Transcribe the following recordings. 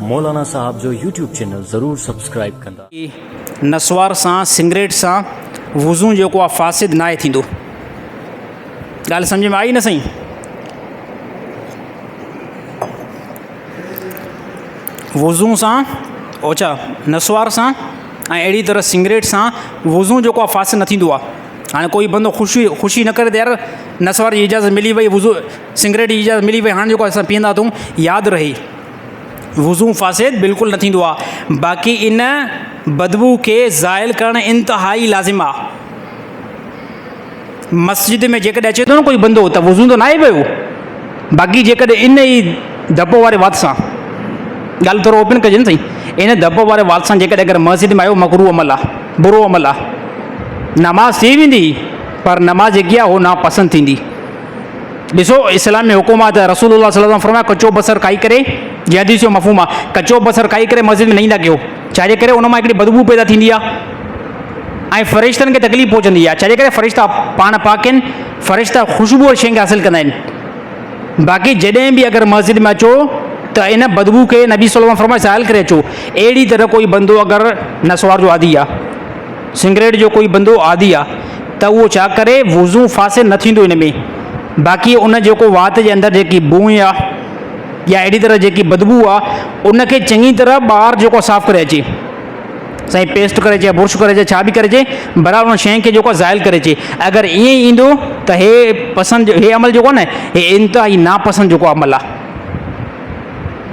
मौलाना साहब जो YouTube channel ज़रूर subscribe कंदा। नस्वार सां सिगरेट सां वुज़ू जेको आहे फासिद नाहे थींदो। ॻाल्हि सम्झ में आई न साईं? वुज़ू सां ओछा नस्वार सां ऐं अहिड़ी तरह सिगरेट सां वुज़ू जेको आहे फासिद न थींदो आहे। हाणे कोई बंदो ख़ुशी न करे त यार नस्वार जी इजाज़त मिली वई, वुज़ू सिगरेट जी इजाज़त मिली वई, हाणे जेको असां पीअंदा अथऊं यादि रहे वुज़ू फासिद बिल्कुलु न थींदो आहे। बाक़ी इन बदबू खे ज़ाइल करणु इंतिहाई लाज़िम आहे। मस्जिद में जेकॾहिं अचे थो न कोई बंदो त वुज़ू त न आहे पियो, बाक़ी जेकॾहिं इन ई धप वारे वात सां ॻाल्हि थोरो ओपन कजे न साईं, इन धप वारे वात सां जेकॾहिं अगरि मस्जिद में आयो मकरू अमल आहे, बुरो अमल आहे। नमाज़ थी वेंदी पर नमाज़ जेकी आहे उहो नापसंदि थींदी। ॾिसो इस्लाम में हुकुम आहे त रसूलुल्लाह सल्लल्लाहु अलैहि वसल्लम फरमाया कचो बसर खाई करे, जंहिं हदीस जो मफ़हूम आहे कचो बसर खाई करे मस्जिद में न ईंदा कयो, छाजे करे उन मां हिकिड़ी बदबू पैदा थींदी आहे ऐं फ़रिश्तनि खे तकलीफ़ पहुचंदी आहे। छाजे करे फ़रिश्ता पाण पाक आहिनि, फ़रिश्ता ख़ुशबू वारी शइ खे हासिलु कंदा आहिनि। बाक़ी जॾहिं बि अगरि मस्जिद में अचो त इन बदबू खे नबी सल्लल्लाहु अलैहि वसल्लम फरमाए ज़ाइल करे अचो। अहिड़ी तरह कोई बंदो अगरि नस्वार जो आदी आहे, सिगरेट जो कोई बंदो आदी आहे त उहो छा करे वुज़ू फासिद न थींदो इन में। बाक़ी उन जेको वात जे अंदरि जेकी बूई आहे या अहिड़ी तरह जेकी बदबू आहे उनखे चङी तरह ॿाहिरि जेको साफ़ु करे अचे, साईं पेस्ट करे अचे, बुर्श करे अचे, छा बि करे अचे, बराबरि उन शइ खे जेको ज़ाइल करे अचे। अगरि ईअं ई ईंदो त हे अमल जेको आहे न हे इंतिहाई नापसंदि जेको अमल आहे,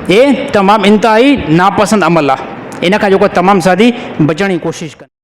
हे तमामु इंतिहाई नापसंदि अमल आहे। इन खां जेको तमामु सादी बचण जी कोशिशि कनि।